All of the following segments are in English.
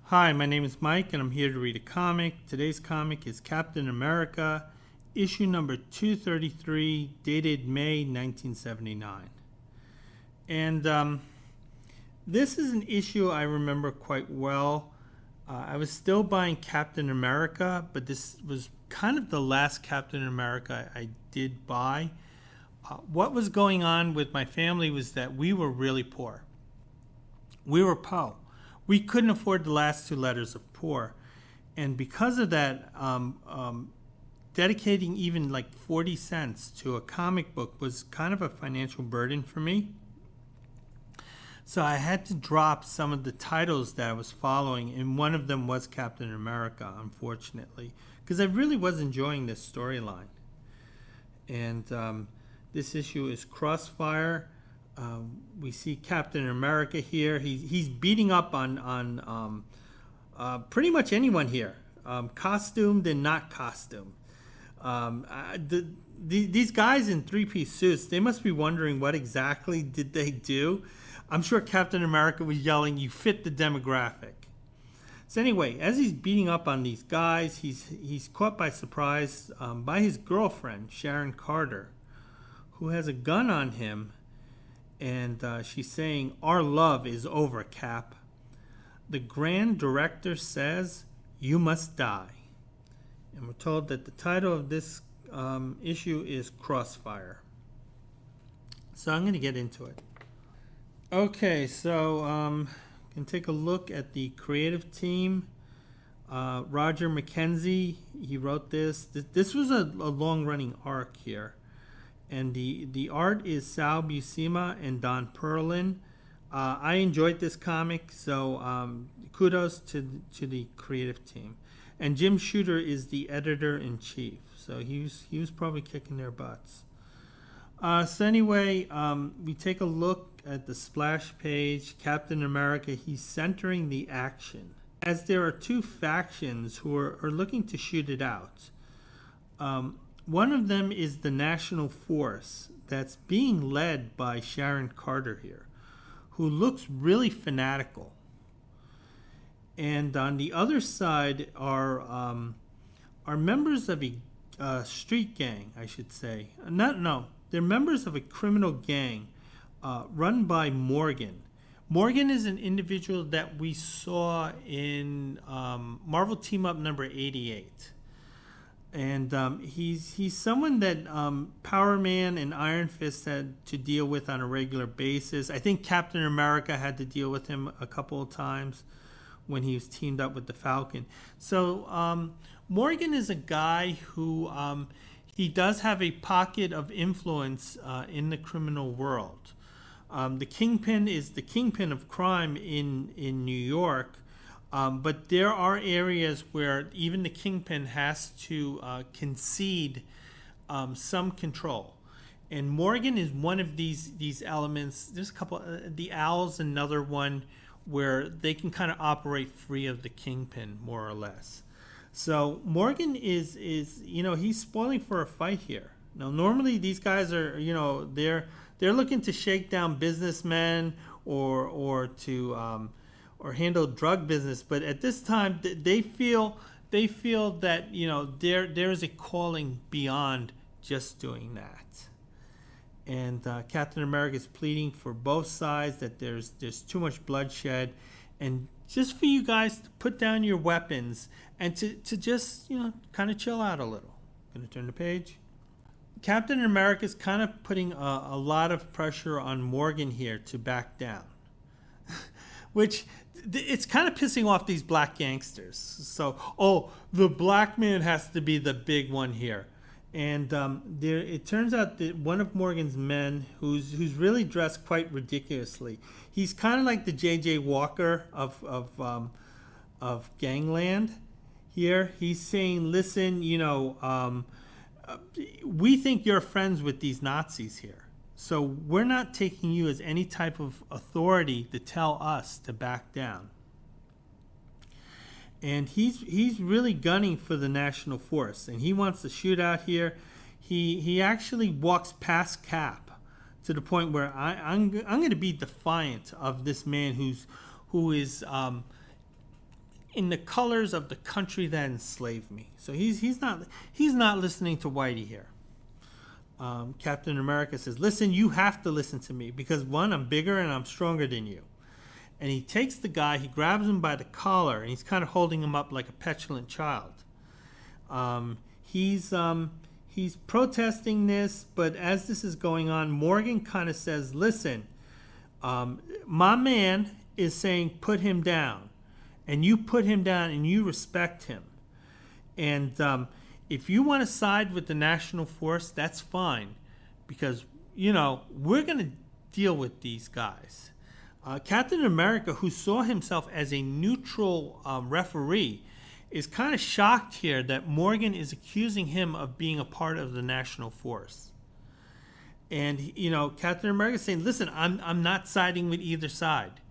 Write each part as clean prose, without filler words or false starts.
Hi, my name is Mike, and I'm here to read a comic. Today's comic is Captain America, issue number 233, dated May 1979. And this is an issue I remember quite well. I was still buying Captain America, but this was kind of the last Captain America I did buy. What was going on with my family was that we were really poor. We were po. We couldn't afford the last two letters of poor. And because of that, dedicating even like 40 cents to a comic book was kind of a financial burden for me. So I had to drop some of the titles that I was following, and one of them was Captain America, unfortunately, because I really was enjoying this storyline. And this issue is Crossfire. We see Captain America here. He's beating up on pretty much anyone here, costumed and not costumed. These guys in three-piece suits, they must be wondering what exactly did they do. I'm sure Captain America was yelling, "You fit the demographic." So anyway, as he's beating up on these guys, he's caught by surprise by his girlfriend, Sharon Carter, who has a gun on him. And she's saying, "Our love is over, Cap. The Grand Director says you must die." And we're told that the title of this issue is Crossfire. So I'm going to get into it. Okay, so you can take a look at the creative team. Roger McKenzie, he wrote this. This was a long-running arc here. And the art is Sal Buscema and Don Perlin. I enjoyed this comic, so kudos to the creative team. And Jim Shooter is the editor-in-chief, so he was probably kicking their butts. So anyway, we take a look at the splash page. Captain America, he's centering the action, as there are two factions who are looking to shoot it out. One of them is the National Force that's being led by Sharon Carter here, who looks really fanatical. And on the other side are members of a street gang, I should say. They're members of a criminal gang run by Morgan. Morgan is an individual that we saw in Marvel Team Up number 88. And he's someone that Power Man and Iron Fist had to deal with on a regular basis. I think Captain America had to deal with him a couple of times when he was teamed up with the Falcon. So Morgan is a guy who he does have a pocket of influence in the criminal world. The Kingpin is the kingpin of crime in New York. But there are areas where even the Kingpin has to concede some control. And Morgan is one of these elements. There's a couple. The Owl's another one where they can kind of operate free of the Kingpin, more or less. So Morgan is he's spoiling for a fight here. Now, normally these guys are, they're looking to shake down businessmen or to or handle drug business, but at this time they feel that there is a calling beyond just doing that. And Captain America is pleading for both sides that there's too much bloodshed, and just for you guys to put down your weapons and to just kind of chill out a little. Gonna turn the page. Captain America is kind of putting a lot of pressure on Morgan here to back down, which it's kind of pissing off these black gangsters. So, the black man has to be the big one here. And it turns out that one of Morgan's men, who's really dressed quite ridiculously, he's kind of like the J.J. Walker of Gangland here. He's saying, "Listen, we think you're friends with these Nazis here. So we're not taking you as any type of authority to tell us to back down." And he's really gunning for the National Force, and he wants to shoot out here. He actually walks past Cap to the point where I'm going to be defiant of this man who is in the colors of the country that enslaved me. So he's not listening to Whitey here. Captain America says, listen, you have to listen to me because one, I'm bigger and I'm stronger than you. And he takes the guy, he grabs him by the collar, and he's kind of holding him up like a petulant child. He's protesting this, but as this is going on, Morgan kind of says, listen, my man is saying put him down. And you put him down and you respect him. And if you want to side with the national force, that's fine. Because, we're going to deal with these guys. Captain America, who saw himself as a neutral referee, is kind of shocked here that Morgan is accusing him of being a part of the national force. And, Captain America is saying, listen, I'm not siding with either side.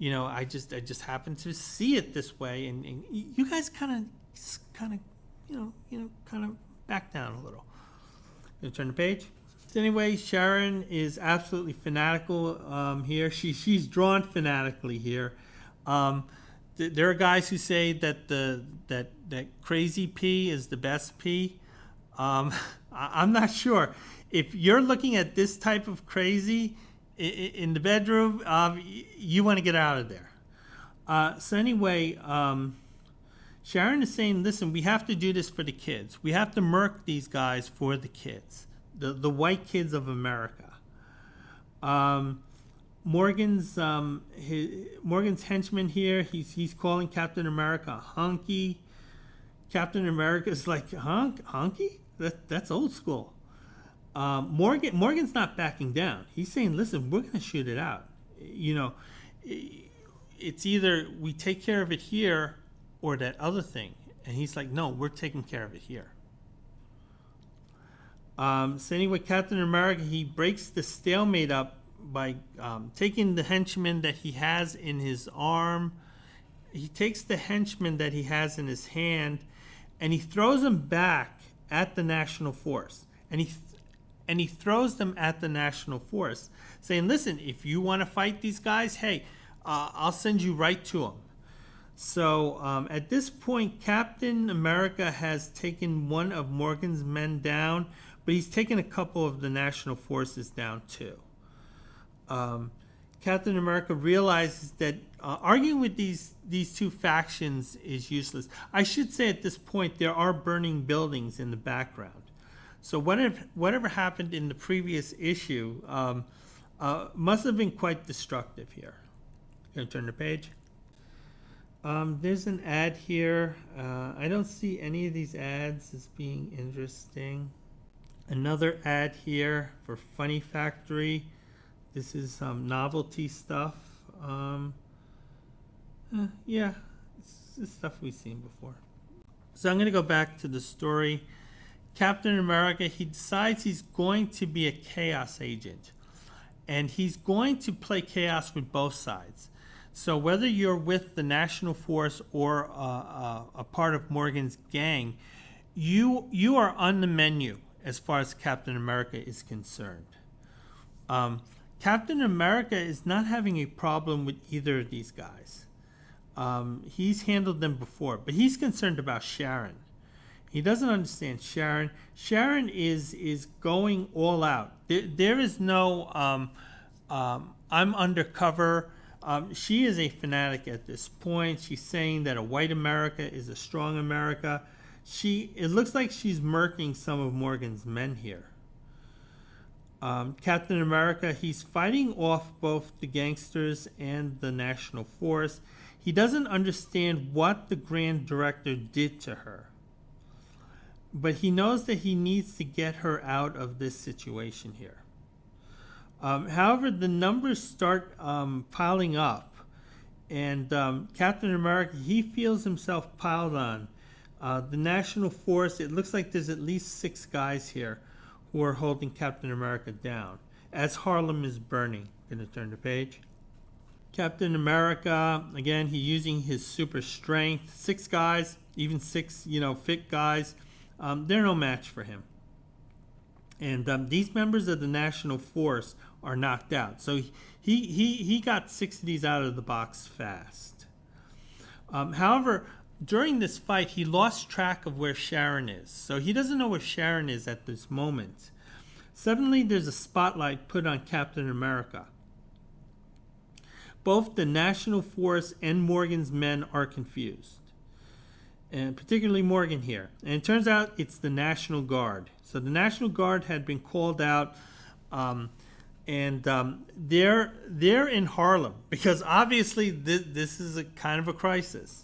I just happen to see it this way, and you guys kind of back down a little. Gonna turn the page. So anyway, Sharon is absolutely fanatical here. She's drawn fanatically here. There are guys who say that that Crazy P is the best P. I'm not sure. If you're looking at this type of crazy in the bedroom, you want to get out of there. So anyway, Sharon is saying, listen, we have to do this for the kids. We have to murk these guys for the kids, the white kids of America. Morgan's henchman here, he's calling Captain America hunky. Captain America's like, hunky? That's old school. Morgan's not backing down. He's saying, listen, we're going to shoot it out. It's either we take care of it here or that other thing. And he's like, no, we're taking care of it here. So anyway, Captain America, he breaks the stalemate up by taking the henchman that he has in his arm. He takes the henchman that he has in his hand, and he throws him back at the national force. And he throws them at the national force, saying, listen, if you want to fight these guys, hey, I'll send you right to them. So at this point, Captain America has taken one of Morgan's men down, but he's taken a couple of the national forces down too. Captain America realizes that arguing with these two factions is useless. I should say at this point, there are burning buildings in the background. So whatever happened in the previous issue must have been quite destructive here. Gonna turn the page. There's an ad here. I don't see any of these ads as being interesting. Another ad here for Funny Factory. This is some novelty stuff. Yeah, it's stuff we've seen before. So I'm going to go back to the story. Captain America, he decides he's going to be a chaos agent. And he's going to play chaos with both sides. So whether you're with the National Force or a part of Morgan's gang, you are on the menu as far as Captain America is concerned. Captain America is not having a problem with either of these guys. He's handled them before, but he's concerned about Sharon. He doesn't understand Sharon. Sharon is going all out. There is no I'm undercover. She is a fanatic at this point. She's saying that a white America is a strong America. It looks like she's murking some of Morgan's men here. Captain America, he's fighting off both the gangsters and the National Force. He doesn't understand what the Grand Director did to her. But he knows that he needs to get her out of this situation here. However, the numbers start piling up. And Captain America, he feels himself piled on. The National Force, it looks like there's at least 6 guys here who are holding Captain America down as Harlem is burning. Gonna turn the page. Captain America, again, he's using his super strength. 6 guys, even 6, fit guys. They're no match for him. And these members of the National Force are knocked out. So he got 6 of these out of the box fast. However, during this fight, he lost track of where Sharon is. So he doesn't know where Sharon is at this moment. Suddenly, there's a spotlight put on Captain America. Both the National Force and Morgan's men are confused, and particularly Morgan here. And it turns out it's the National Guard. So the National Guard had been called out, and they're in Harlem because obviously this is a kind of a crisis.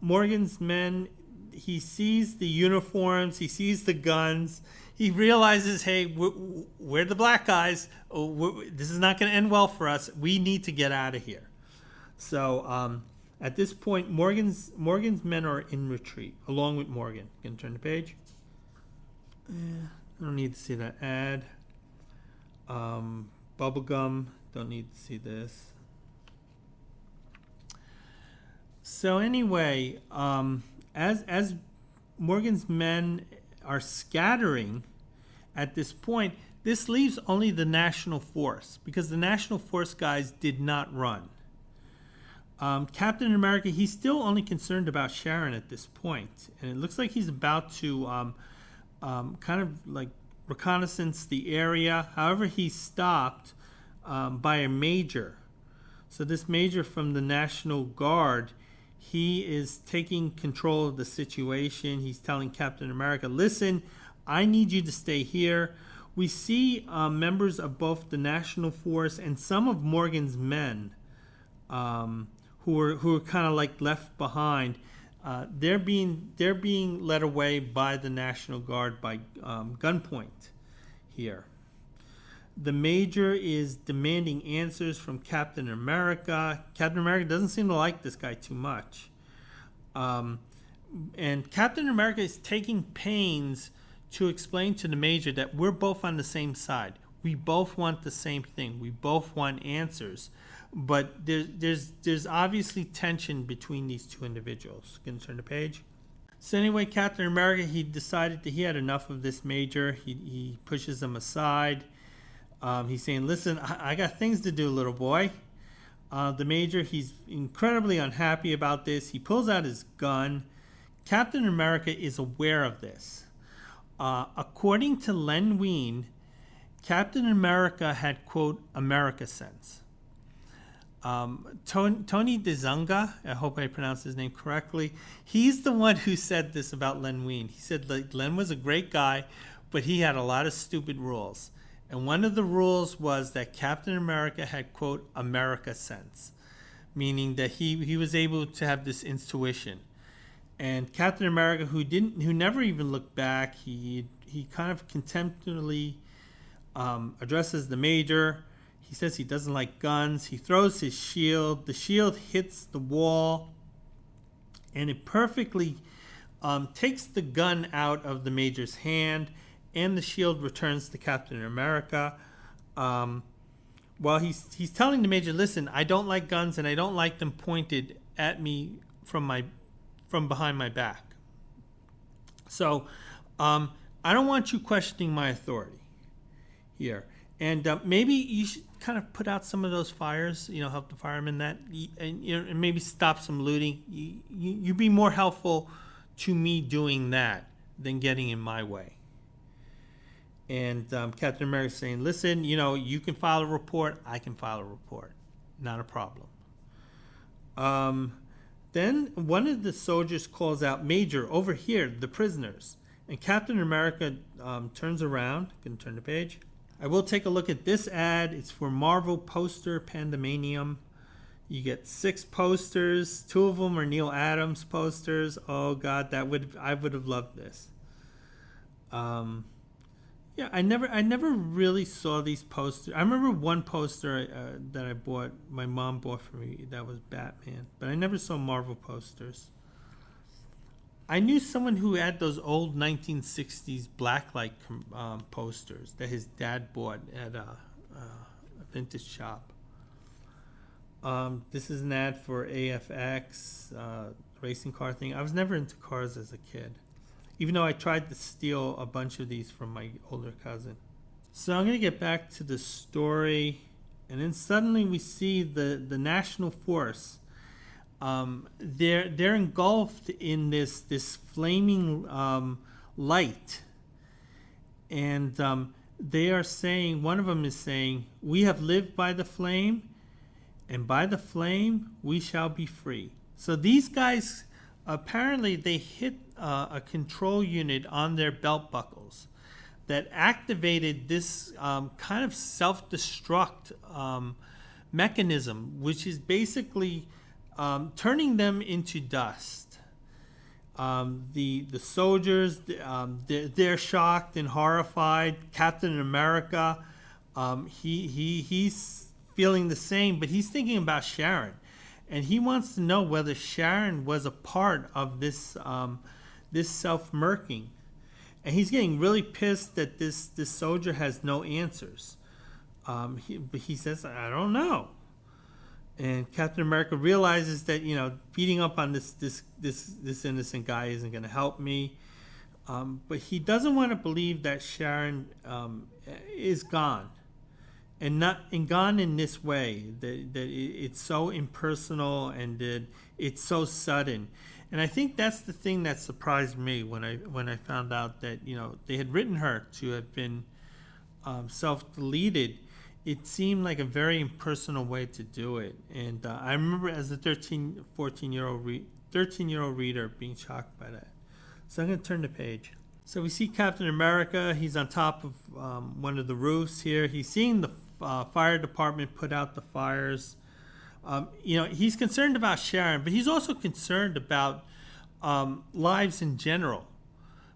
Morgan's men, he sees the uniforms, he sees the guns, he realizes, hey, we're the black guys. This is not going to end well for us. We need to get out of here. So at this point, Morgan's men are in retreat, along with Morgan. Can you turn the page? I don't need to see that ad. Bubblegum, don't need to see this. So anyway, as Morgan's men are scattering at this point, this leaves only the National Force, because the National Force guys did not run. Captain America, he's still only concerned about Sharon at this point, and it looks like he's about to kind of like reconnaissance the area. However, he's stopped by a major. So this major from the National Guard, he is taking control of the situation. He's telling Captain America, listen, I need you to stay here. We see members of both the National Force and some of Morgan's men who are kind of like left behind. They're being led away by the National Guard by gunpoint here. The major is demanding answers from Captain America. Captain America doesn't seem to like this guy too much. And Captain America is taking pains to explain to the major that we're both on the same side. We both want the same thing. We both want answers. But there's obviously tension between these two individuals. Can you turn the page? So anyway, Captain America, he decided that he had enough of this major. He pushes him aside. He's saying, listen, I got things to do, little boy. The major, he's incredibly unhappy about this. He pulls out his gun. Captain America is aware of this. According to Len Wein, Captain America had, quote, America sense. Tony DeZunga, I hope I pronounced his name correctly, he's the one who said this about Len Wein. He said like, Len was a great guy, but he had a lot of stupid rules. And one of the rules was that Captain America had, quote, America sense, meaning that he was able to have this intuition. And Captain America, who never even looked back, he kind of contemptuously addresses the major. He says he doesn't like guns. He throws his shield. The shield hits the wall, and it perfectly takes the gun out of the major's hand, and the shield returns to Captain America. While he's telling the major, listen, I don't like guns, and I don't like them pointed at me from behind my back. So I don't want you questioning my authority here. And maybe you should kind of put out some of those fires, help the firemen and maybe stop some looting. You be more helpful to me doing that than getting in my way. And Captain America saying, listen, you can file a report, I can file a report. Not a problem. Then one of the soldiers calls out, Major, over here, the prisoners. And Captain America turns around. Can turn the page. I will take a look at this ad. It's for Marvel Poster Pandemanium. You get 6 posters. 2 of them are Neil Adams posters. Oh God, I would have loved this. Yeah, I never really saw these posters. I remember one poster that I bought, my mom bought for me, that was Batman. But I never saw Marvel posters. I knew someone who had those old 1960s blacklight posters that his dad bought at a vintage shop. This is an ad for AFX, racing car thing. I was never into cars as a kid, even though I tried to steal a bunch of these from my older cousin. So I'm going to get back to the story, and then suddenly we see the National Force. they're engulfed in this flaming light, and they are saying, one of them is saying, "We have lived by the flame, and by the flame we shall be free." So these guys, apparently they hit a control unit on their belt buckles that activated this kind of self-destruct mechanism, which is basically turning them into dust. The soldiers, they're shocked and horrified. Captain America, he's feeling the same, but he's thinking about Sharon, and he wants to know whether Sharon was a part of this this self-murking, and he's getting really pissed that this soldier has no answers. But he says, "I don't know." And Captain America realizes that, beating up on this innocent guy isn't going to help me. But he doesn't want to believe that Sharon is gone, and gone in this way. That it's so impersonal and that it's so sudden. And I think that's the thing that surprised me when I found out that they had written her to have been self-deleted. It seemed like a very impersonal way to do it. And I remember as a 13-year-old reader being shocked by that. So I'm going to turn the page. So we see Captain America. He's on top of one of the roofs here. He's seeing the fire department put out the fires. He's concerned about Sharon, but he's also concerned about lives in general.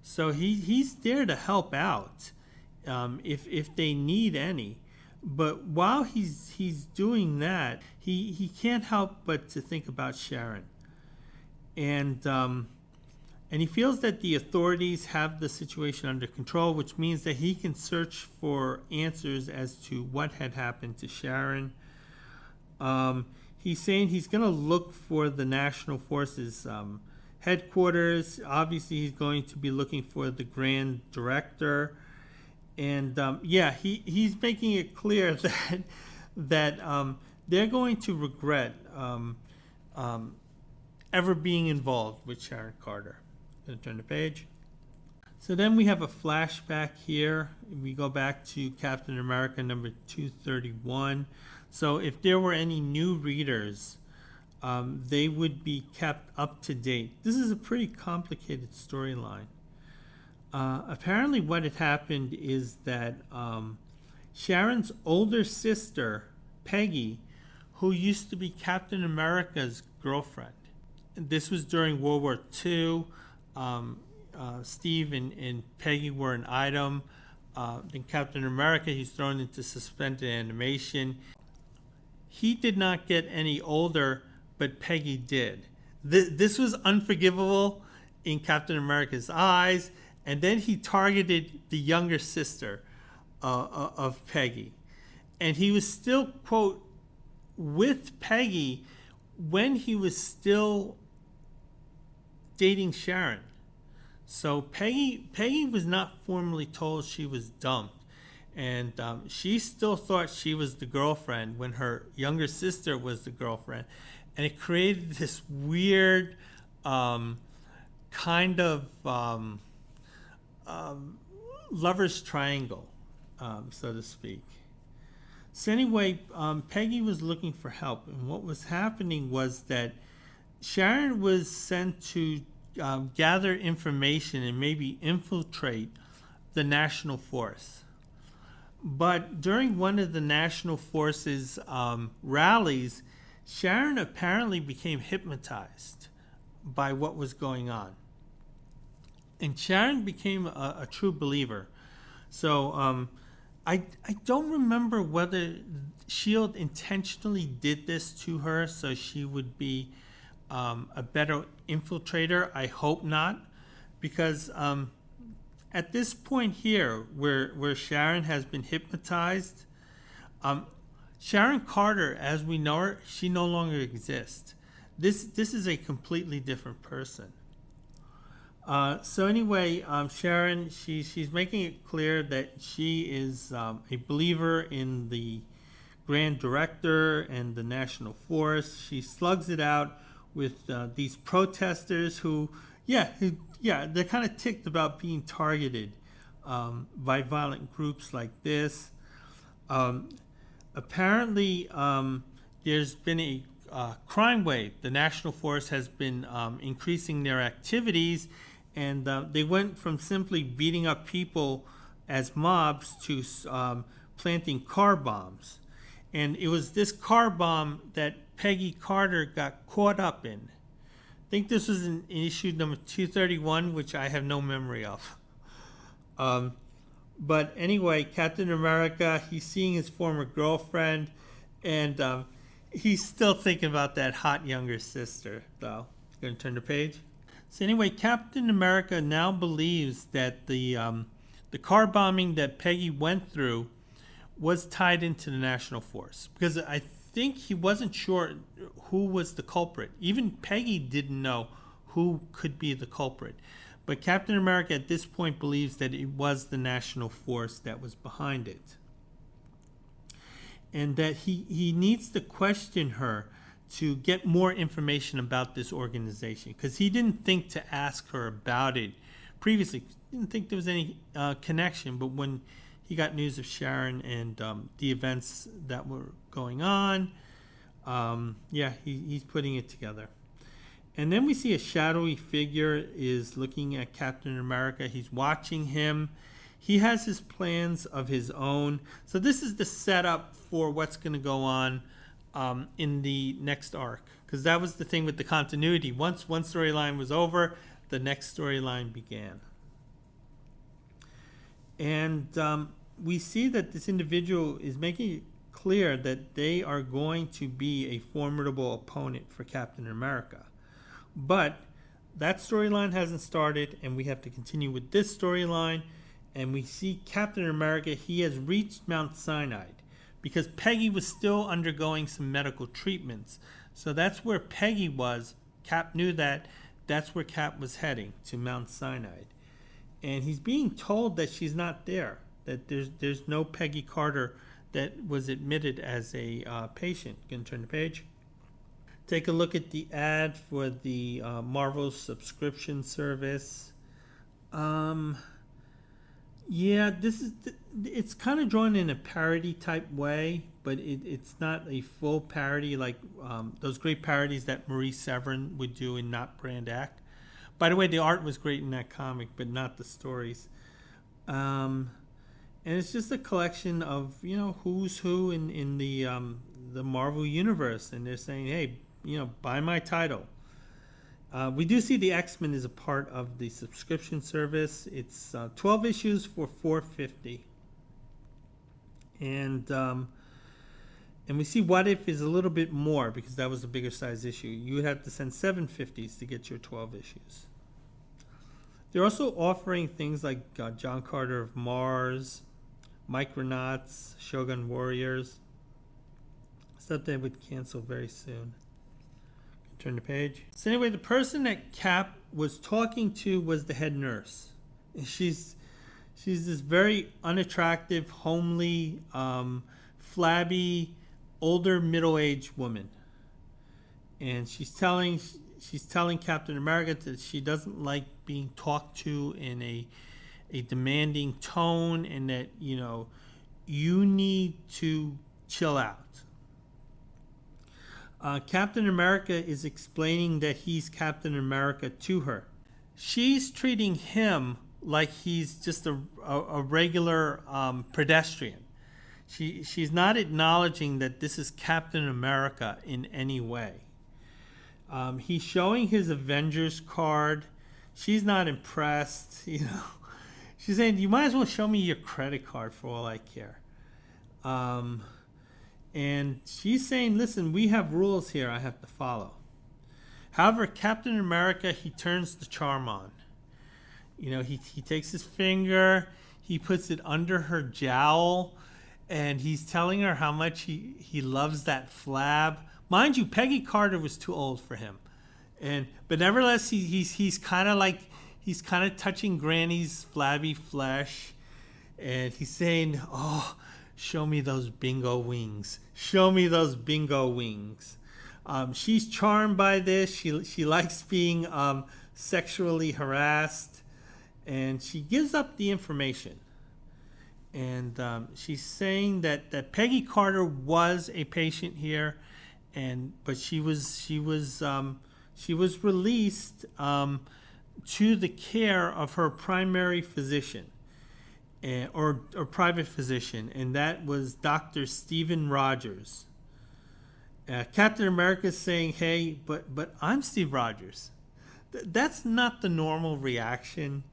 So he's there to help out if they need any. But while he's doing that, he can't help but to think about Sharon, and he feels that the authorities have the situation under control, which means that he can search for answers as to what had happened to Sharon. He's saying he's going to look for the National Forces headquarters. Obviously, he's going to be looking for the Grand Director. And he's making it clear that they're going to regret ever being involved with Sharon Carter. I'm going to turn the page. So then we have a flashback here. We go back to Captain America number 231. So if there were any new readers, they would be kept up to date. This is a pretty complicated storyline. Apparently what had happened is that Sharon's older sister, Peggy, who used to be Captain America's girlfriend. This was during World War II. Steve and Peggy were an item. In Captain America, he's thrown into suspended animation. He did not get any older, but Peggy did. This was unforgivable in Captain America's eyes. And then he targeted the younger sister of Peggy. And he was still, quote, with Peggy when he was still dating Sharon. So Peggy was not formally told she was dumped. And she still thought she was the girlfriend when her younger sister was the girlfriend. And it created this weird kind of lover's triangle, so to speak. So anyway, Peggy was looking for help, and what was happening was that Sharon was sent to gather information and maybe infiltrate the National Force. But during one of the National Force's rallies, Sharon apparently became hypnotized by what was going on. And Sharon became a true believer. So I don't remember whether S.H.I.E.L.D. intentionally did this to her so she would be a better infiltrator. I hope not, because at this point here, where Sharon has been hypnotized, Sharon Carter, as we know her, she no longer exists. This is a completely different person. So anyway, Sharon, she's making it clear that she is a believer in the Grand Director and the National Force. She slugs it out with these protesters who, they're kind of ticked about being targeted by violent groups like this. Apparently, there's been a crime wave. The National Forest has been increasing their activities, and they went from simply beating up people as mobs to planting car bombs. And it was this car bomb that Peggy Carter got caught up in. I think this was in issue number 231, which I have no memory of. But anyway, Captain America, he's seeing his former girlfriend, and he's still thinking about that hot younger sister, though. Going to turn the page. So anyway, Captain America now believes that the car bombing that Peggy went through was tied into the National Force, because I think he wasn't sure who was the culprit. Even Peggy didn't know who could be the culprit. But Captain America at this point believes that it was the National Force that was behind it. And that he needs to question her to get more information about this organization, because he didn't think to ask her about it previously. He didn't think there was any connection, but when he got news of Sharon and the events that were going on, he's putting it together. And then we see a shadowy figure is looking at Captain America. He's watching him. He has his plans of his own. So this is the setup for what's going to go on in the next arc, because that was the thing with the continuity. Once one storyline was over, the next storyline began. And we see that this individual is making it clear that they are going to be a formidable opponent for Captain America. But that storyline hasn't started, and we have to continue with this storyline. And we see Captain America, he has reached Mount Sinai, because Peggy was still undergoing some medical treatments. So that's where Peggy was. Cap knew that. That's where Cap was heading, to Mount Sinai. And he's being told that she's not there, that there's no Peggy Carter that was admitted as a patient. Going to turn the page. Take a look at the ad for the Marvel subscription service. It's kind of drawn in a parody type way, but it's not a full parody like those great parodies that Marie Severin would do in Not Brand Act. By the way, the art was great in that comic, but not the stories. And it's just a collection of, who's who in the Marvel universe, and they're saying, hey, buy my title. We do see the X-Men is a part of the subscription service. It's 12 issues for $4.50, and we see What If is a little bit more, because that was a bigger size issue. You would have to send $7.50 to get your 12 issues. They're also offering things like John Carter of Mars, Micronauts, Shogun Warriors, stuff they would cancel very soon. Turn the page. So anyway, the person that Cap was talking to was the head nurse. And she's this very unattractive, homely, flabby, older middle-aged woman. And she's telling Captain America that she doesn't like being talked to in a demanding tone, and that you need to chill out. Captain America is explaining that he's Captain America to her. She's treating him like he's just a regular pedestrian. She's not acknowledging that this is Captain America in any way. He's showing his Avengers card. She's not impressed. She's saying, you might as well show me your credit card for all I care. And she's saying, listen, we have rules here I have to follow. However, Captain America, he turns the charm on. He takes his finger, he puts it under her jowl, and he's telling her how much he loves that flab. Mind you, Peggy Carter was too old for him. But nevertheless, he's kind of touching Granny's flabby flesh, and he's saying, oh, show me those bingo wings. Show me those bingo wings. She's charmed by this. She likes being sexually harassed, and she gives up the information. And she's saying that Peggy Carter was a patient here, but she was released to the care of her primary physician, or private physician, and that was Dr. Stephen Rogers. Captain America is saying, "Hey, but I'm Steve Rogers." That's not the normal reaction.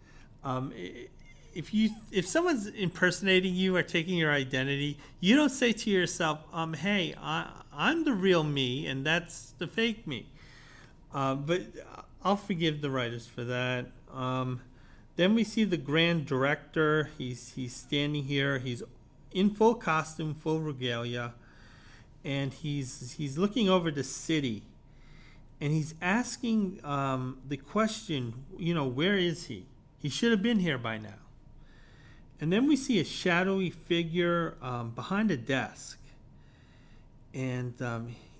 If someone's impersonating you or taking your identity, you don't say to yourself, "Hey, I'm the real me, and that's the fake me." But I'll forgive the writers for that. Then we see the Grand Director. He's standing here. He's in full costume, full regalia, and he's looking over the city, and he's asking the question, where is he? He should have been here by now. And then we see a shadowy figure behind a desk, and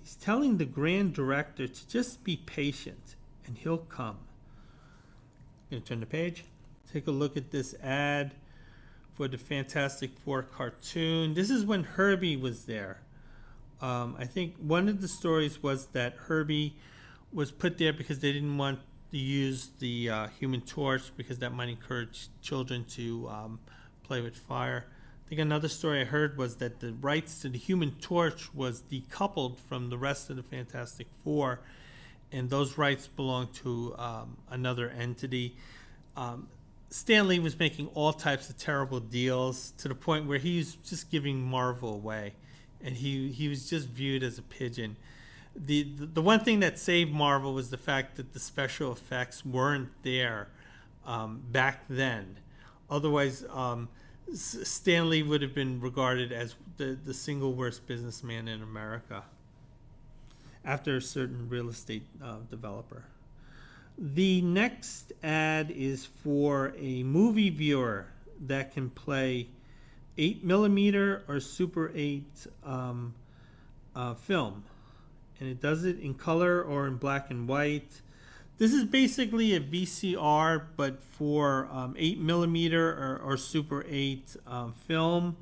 he's telling the Grand Director to just be patient, and he'll come. I'm going to turn the page. Take a look at this ad for the Fantastic Four cartoon. This is when Herbie was there. I think one of the stories was that Herbie was put there because they didn't want to use the Human Torch because that might encourage children to play with fire. I think another story I heard was that the rights to the Human Torch was decoupled from the rest of the Fantastic Four, and those rights belonged to another entity. Stan Lee was making all types of terrible deals to the point where he was just giving Marvel away, and he was just viewed as a pigeon. The one thing that saved Marvel was the fact that the special effects weren't there back then. Otherwise, Stan Lee would have been regarded as the single worst businessman in America after a certain real estate developer. The next ad is for a movie viewer that can play 8mm or Super 8 film. And it does it in color or in black and white. This is basically a VCR, but for 8mm or Super 8 film.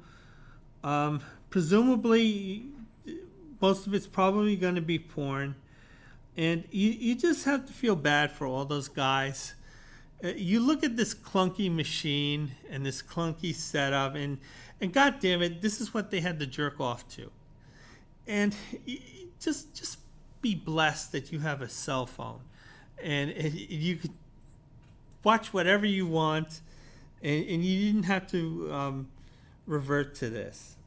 Presumably, most of it's probably going to be porn. And you just have to feel bad for all those guys. You look at this clunky machine and this clunky setup, and God damn it, this is what they had to jerk off to. And just be blessed that you have a cell phone, and you could watch whatever you want, and you didn't have to revert to this.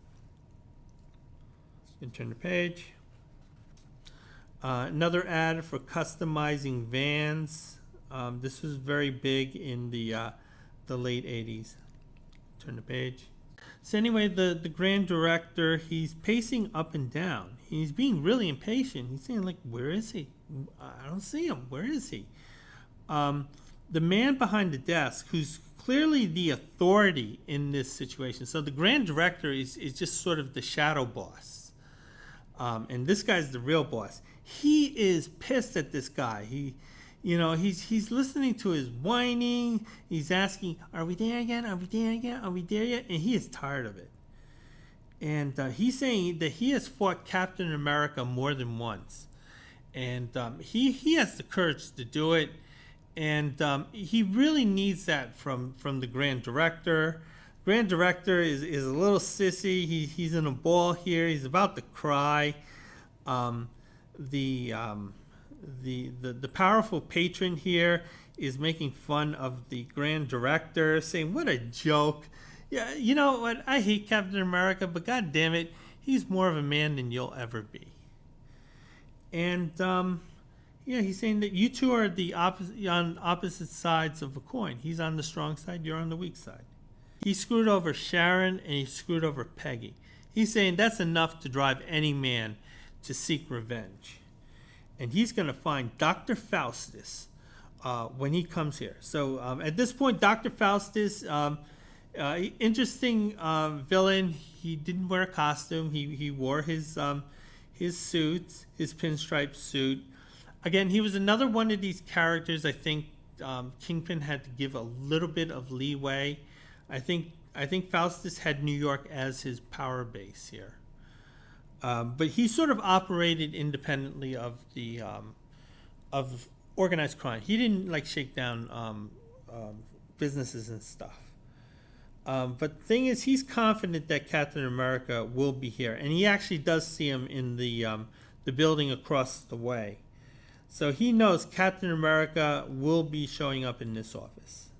You can turn the page. Another ad for customizing vans. This was very big in the late 80s. Turn the page. So anyway, the Grand Director, he's pacing up and down. He's being really impatient. He's saying, like, where is he? I don't see him. Where is he? The man behind the desk, who's clearly the authority in this situation. So the Grand Director is just sort of the shadow boss. And this guy's the real boss. He is pissed at this guy. He's listening to his whining. He's asking, "Are we there again? Are we there again? Are we there yet?" And he is tired of it. And he's saying that he has fought Captain America more than once, and he has the courage to do it. And he really needs that from the Grand Director. Grand Director is a little sissy. He's in a ball here. He's about to cry. The powerful patron here is making fun of the Grand Director, saying, "What a joke. Yeah, you know what? I hate Captain America, but God damn it, he's more of a man than you'll ever be." And he's saying that you two are on opposite sides of a coin. He's on the strong side, you're on the weak side. He screwed over Sharon and he screwed over Peggy. He's saying that's enough to drive any man to seek revenge. And he's going to find Dr. Faustus when he comes here. So at this point, Dr. Faustus, interesting villain. He didn't wear a costume. He wore his his suit, his pinstripe suit. Again, he was another one of these characters. I think Kingpin had to give a little bit of leeway. I think Faustus had New York as his power base here, but he sort of operated independently of the of organized crime. He didn't like shake down businesses and stuff. But the thing is, he's confident that Captain America will be here, and he actually does see him in the building across the way. So he knows Captain America will be showing up in this office.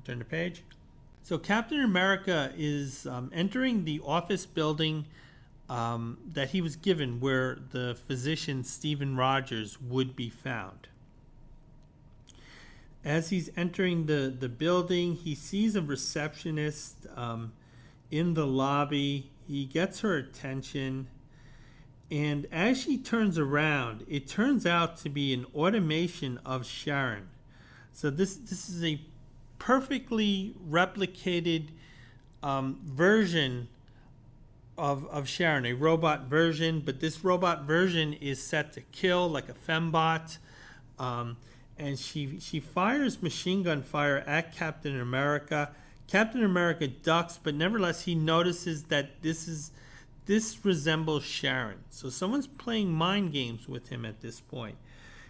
Turn the page. So Captain America is entering the office building that he was given, where the physician Stephen Rogers would be found. As he's entering the building, he sees a receptionist in the lobby. He gets her attention, and as she turns around, it turns out to be an automation of Sharon. So this is a perfectly replicated version of Sharon, a robot version, but this robot version is set to kill like a fembot. And she fires machine gun fire at Captain America. Captain America ducks, but nevertheless he notices that this resembles Sharon. So someone's playing mind games with him at this point.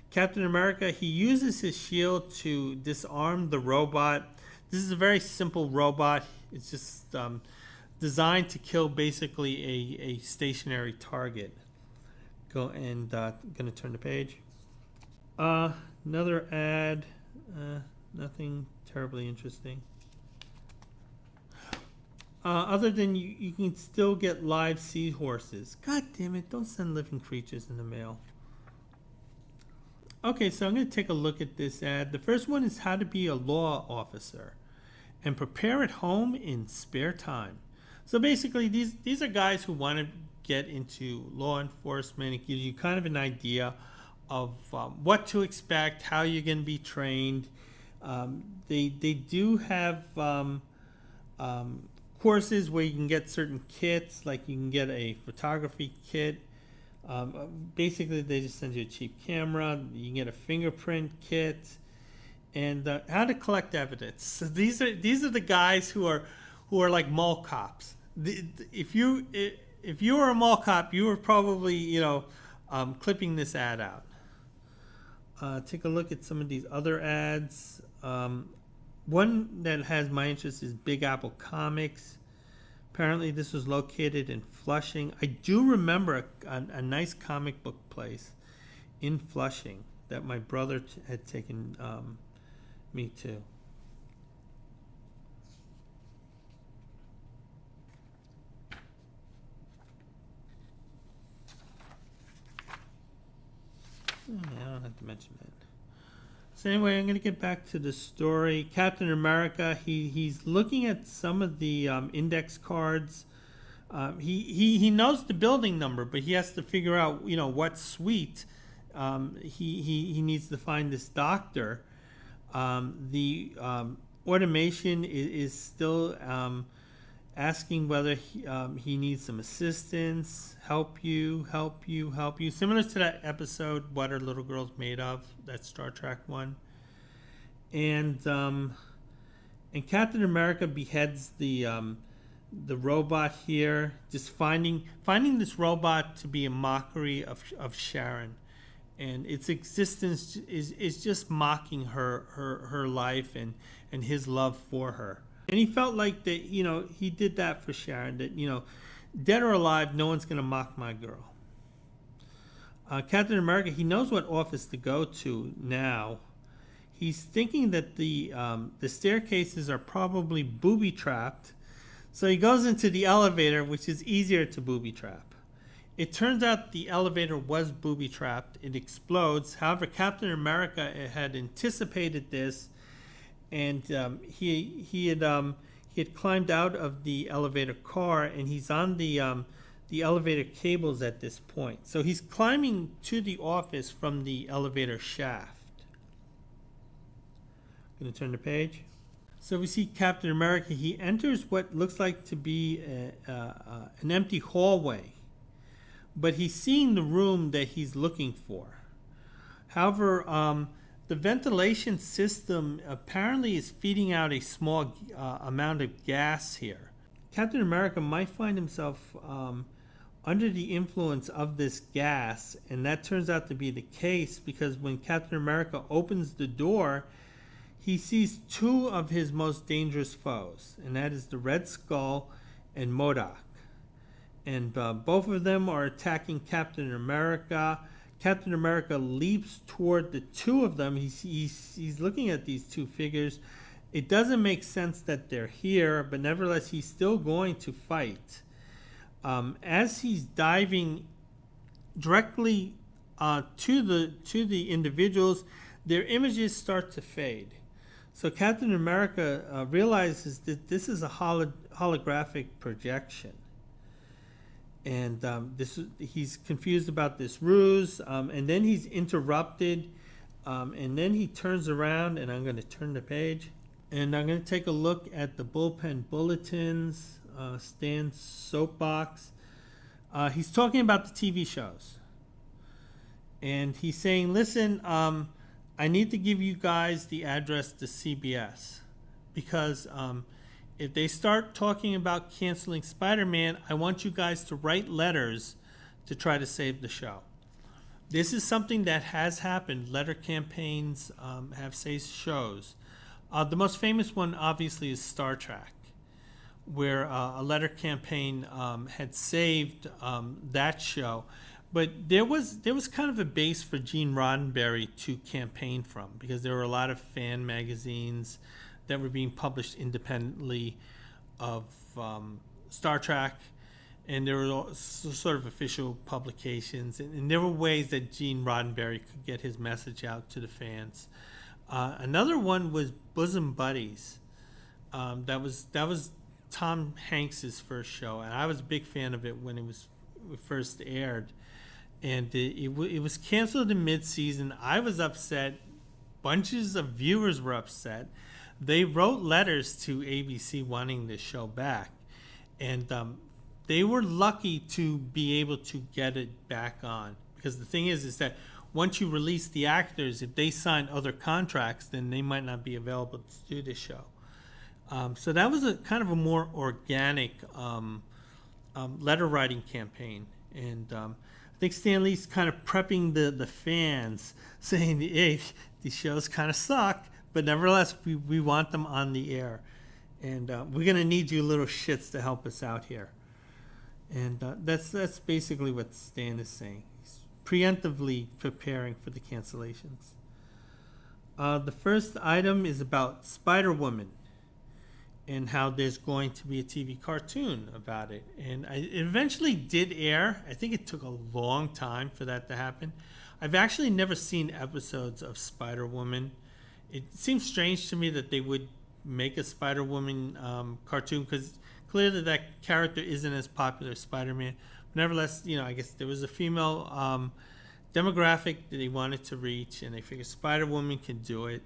Captain America, he uses his shield to disarm the robot. This is a very simple robot. It's just designed to kill basically a stationary target. Going to turn the page. Another ad, nothing terribly interesting. Other than you can still get live seahorses. God damn it, don't send living creatures in the mail. Okay, so I'm going to take a look at this ad. The first one is how to be a law officer and prepare at home in spare time. So basically, these are guys who want to get into law enforcement. It gives you kind of an idea of what to expect, how you're going to be trained. They do have courses where you can get certain kits, like you can get a photography kit. Basically, they just send you a cheap camera. You can get a fingerprint kit, and how to collect evidence. So these are the guys who are like mall cops. If you were a mall cop, you were probably clipping this ad out. Take a look at some of these other ads. One that has my interest is Big Apple Comics. Apparently this was located in Flushing. I do remember a nice comic book place in Flushing that my brother had taken me to. I don't have to mention that. So anyway, I'm going to get back to the story. Captain America, he's looking at some of the index cards. He knows the building number, but he has to figure out what suite he needs to find this doctor. The automation is still asking whether he needs some assistance, help you. Similar to that episode, What Are Little Girls Made Of? That Star Trek one. And Captain America beheads the robot here, just finding this robot to be a mockery of Sharon. And its existence is just mocking her life and his love for her. And he felt like that, he did that for Sharon, that, dead or alive, no one's going to mock my girl. Captain America, he knows what office to go to now. He's thinking that the staircases are probably booby-trapped. So he goes into the elevator, which is easier to booby-trap. It turns out the elevator was booby-trapped. It explodes. However, Captain America had anticipated this, and he had climbed out of the elevator car, and he's on the elevator cables at this point. So he's climbing to the office from the elevator shaft. I'm going to turn the page. So we see Captain America. He enters what looks like to be an empty hallway. but he's seeing the room that he's looking for. However, the ventilation system apparently is feeding out a small amount of gas here. Captain America might find himself under the influence of this gas, and that turns out to be the case because when Captain America opens the door, he sees two of his most dangerous foes, and that is the Red Skull and MODOK. And both of them are attacking Captain America. Captain America leaps toward the two of them. He's looking at these two figures. It doesn't make sense that they're here, but nevertheless, he's still going to fight. As he's diving directly to the individuals, their images start to fade. So Captain America realizes that this is a holographic projection. And he's confused about this ruse, and then he's interrupted, and then he turns around, and I'm going to turn the page, and I'm going to take a look at the bullpen bulletins, Stan's soapbox. He's talking about the TV shows, and he's saying, listen, I need to give you guys the address to CBS, because if they start talking about canceling Spider-Man, I want you guys to write letters to try to save the show. This is something that has happened. Letter campaigns have saved shows. The most famous one, obviously, is Star Trek, where a letter campaign had saved that show. But there was kind of a base for Gene Roddenberry to campaign from, because there were a lot of fan magazines that were being published independently of Star Trek, and there were sort of official publications, and there were ways that Gene Roddenberry could get his message out to the fans. Another one was Bosom Buddies. That was Tom Hanks's first show, and I was a big fan of it when it first aired. And it was canceled in mid-season. I was upset. Bunches of viewers were upset. They wrote letters to ABC wanting the show back, and they were lucky to be able to get it back on. Because the thing is that once you release the actors, if they sign other contracts, then they might not be available to do the show. So that was a kind of a more organic letter writing campaign, and I think Stan Lee's kind of prepping the fans, saying, hey, these shows kind of suck, but nevertheless, we want them on the air. And we're going to need you little shits to help us out here. And that's basically what Stan is saying. He's preemptively preparing for the cancellations. The first item is about Spider-Woman and how there's going to be a TV cartoon about it. And it eventually did air. I think it took a long time for that to happen. I've actually never seen episodes of Spider-Woman. It seems strange to me that they would make a Spider-Woman cartoon, because clearly that character isn't as popular as Spider-Man. But nevertheless, I guess there was a female demographic that they wanted to reach, and they figured Spider-Woman can do it.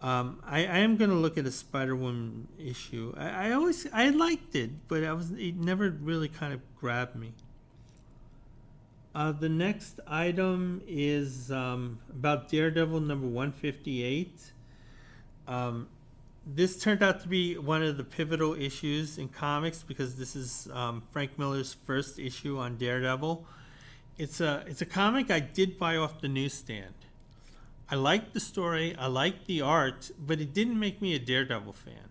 I am going to look at a Spider-Woman issue. I liked it, but it never really kind of grabbed me. The next item is about Daredevil number 158. This turned out to be one of the pivotal issues in comics, because this is Frank Miller's first issue on Daredevil. It's a comic I did buy off the newsstand. I liked the story, I liked the art, but it didn't make me a Daredevil fan.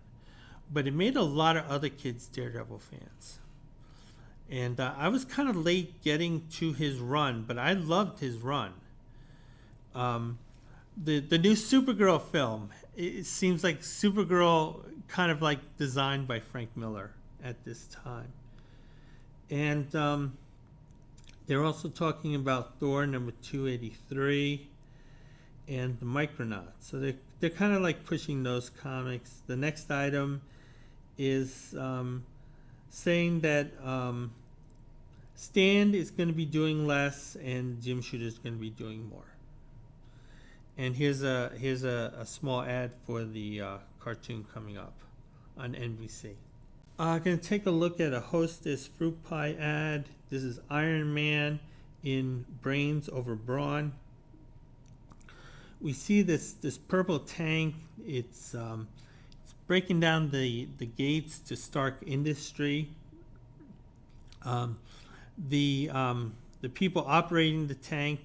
But it made a lot of other kids Daredevil fans. And I was kind of late getting to his run, but I loved his run. The new Supergirl film, it seems like Supergirl kind of like designed by Frank Miller at this time. And they're also talking about Thor number 283 and the Micronauts. So they're kind of like pushing those comics. The next item is saying that Stan is going to be doing less and Jim Shooter is going to be doing more. And here's a small ad for the cartoon coming up on NBC. Going to take a look at a Hostess fruit pie ad. This is Iron Man in Brains Over Brawn. We see this purple tank. It's breaking down the gates to Stark Industry. The people operating the tank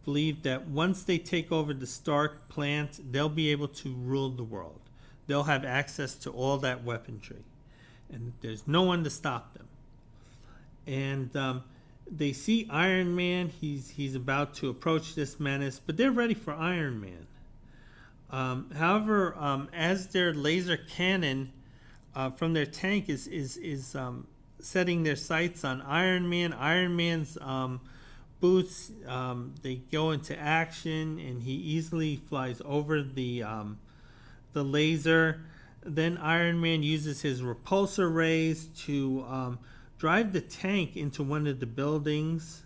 believe that once they take over the Stark plant, they'll be able to rule the world. They'll have access to all that weaponry, and there's no one to stop them. And they see Iron Man. He's about to approach this menace, but they're ready for Iron Man. However, as their laser cannon from their tank is setting their sights on Iron Man's boots, they go into action, and he easily flies over the laser. Then Iron Man uses his repulsor rays to drive the tank into one of the buildings.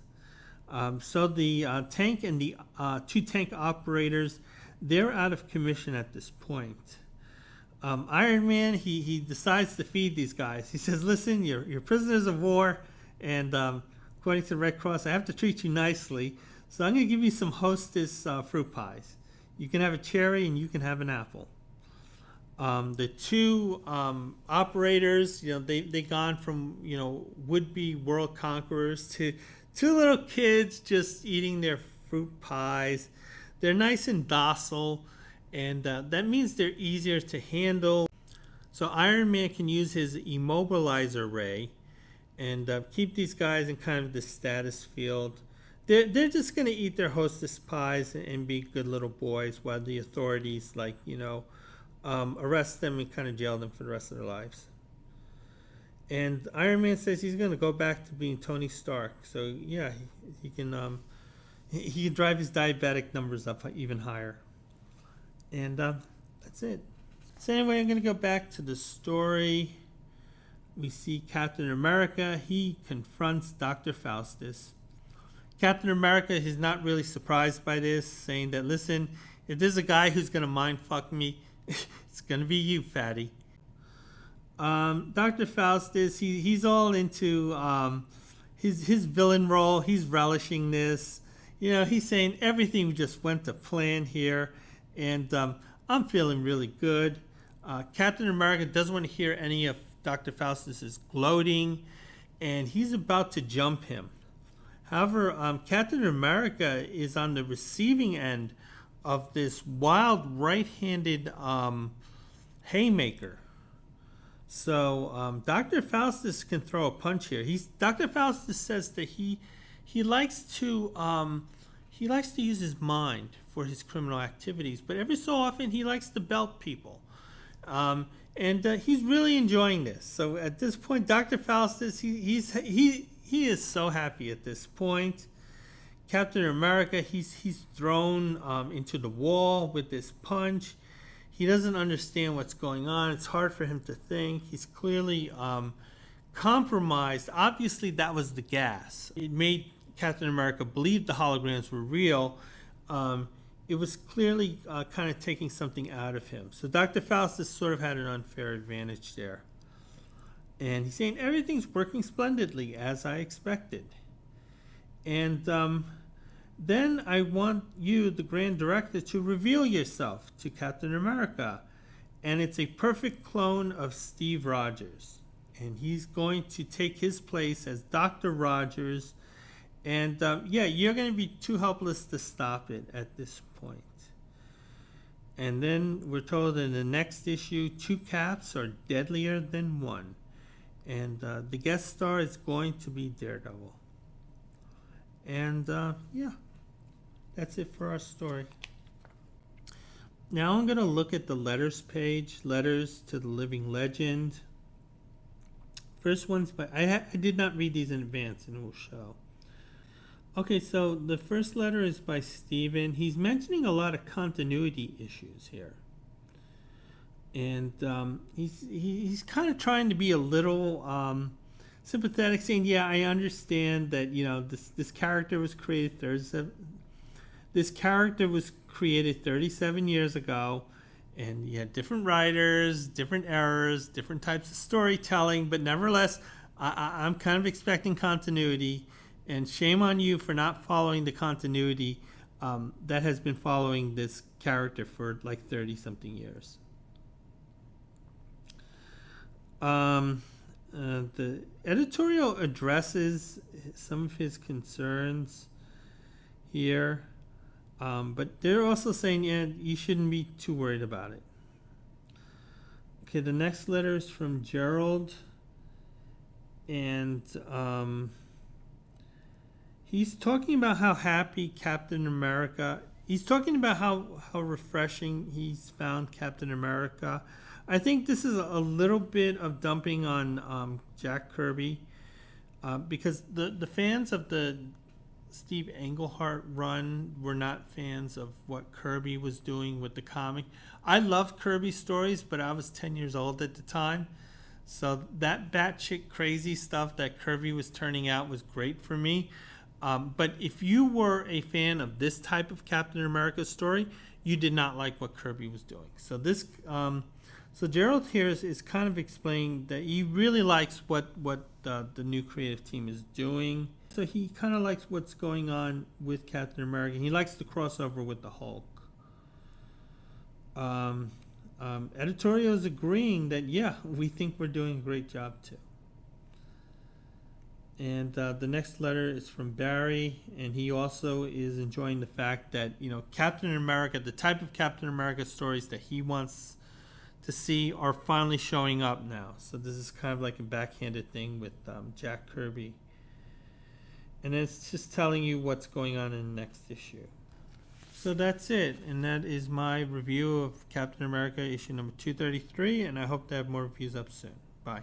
So the tank and the two tank operators, they're out of commission at this point. Iron Man, he decides to feed these guys. He says, listen, you're prisoners of war, and according to the Red Cross, I have to treat you nicely, so I'm going to give you some Hostess fruit pies. You can have a cherry and you can have an apple. The two operators, they gone from, would-be world conquerors to two little kids just eating their fruit pies. They're nice and docile, and that means they're easier to handle. So Iron Man can use his immobilizer ray and keep these guys in kind of the status field. They're just going to eat their Hostess pies and be good little boys, while the authorities, arrest them and kind of jail them for the rest of their lives. And Iron Man says he's going to go back to being Tony Stark. So yeah, he can drive his diabetic numbers up even higher. And that's it. So anyway, I'm going to go back to the story. We see Captain America. He confronts Dr. Faustus. Captain America is not really surprised by this, saying that, listen, if there's a guy who's going to mind fuck me, it's going to be you, fatty. Dr. Faustus, he's all into his villain role. He's relishing this. He's saying everything just went to plan here, and I'm feeling really good. Captain America doesn't want to hear any of Dr. Faustus's gloating, and he's about to jump him. However, Captain America is on the receiving end of this wild right-handed haymaker. So Dr. Faustus can throw a punch here. Dr. Faustus says that he likes to use his mind for his criminal activities, but every so often he likes to belt people, and he's really enjoying this. So at this point, Dr. Faustus, he is so happy at this point. Captain America, he's thrown into the wall with this punch. He doesn't understand what's going on. It's hard for him to think. He's clearly compromised. Obviously, that was the gas. It made Captain America believe the holograms were real. It was clearly kind of taking something out of him. So Dr. Faustus sort of had an unfair advantage there. And he's saying everything's working splendidly, as I expected. And then I want you, the Grand Director, to reveal yourself to Captain America. And it's a perfect clone of Steve Rogers. And he's going to take his place as Dr. Rogers. And you're going to be too helpless to stop it at this point. And then we're told in the next issue, 2 caps are deadlier than 1. And the guest star is going to be Daredevil. And that's it for our story. Now I'm going to look at the letters page, Letters to the Living Legend. First one's by, I did not read these in advance, and it will show. Okay, so the first letter is by Steven. He's mentioning a lot of continuity issues here. And he's kind of trying to be a little sympathetic, saying, yeah, I understand that, this character was created 37 years ago, And you had different writers, different errors, different types of storytelling, but nevertheless, I'm kind of expecting continuity. And shame on you for not following the continuity that has been following this character for like 30 something years. The editorial addresses some of his concerns here, but they're also saying, yeah, you shouldn't be too worried about it. Okay, the next letter is from Gerald, and he's talking about how happy Captain America. He's talking about how refreshing he's found Captain America. I think this is a little bit of dumping on Jack Kirby, because the fans of the Steve Englehart run were not fans of what Kirby was doing with the comic. I loved Kirby's stories, but I was 10 years old at the time. So that batshit crazy stuff that Kirby was turning out was great for me. But if you were a fan of this type of Captain America story, you did not like what Kirby was doing. So this, so Gerald here is kind of explaining that he really likes what the new creative team is doing. So he kind of likes what's going on with Captain America. He likes the crossover with the Hulk. Editorial is agreeing that, yeah, we think we're doing a great job too. And the next letter is from Barry, and he also is enjoying the fact that, you know, Captain America, the type of Captain America stories that he wants to see are finally showing up now. So this is kind of like a backhanded thing with Jack Kirby. And it's just telling you what's going on in the next issue. So that's it, and that is my review of Captain America issue number 233, and I hope to have more reviews up soon. Bye.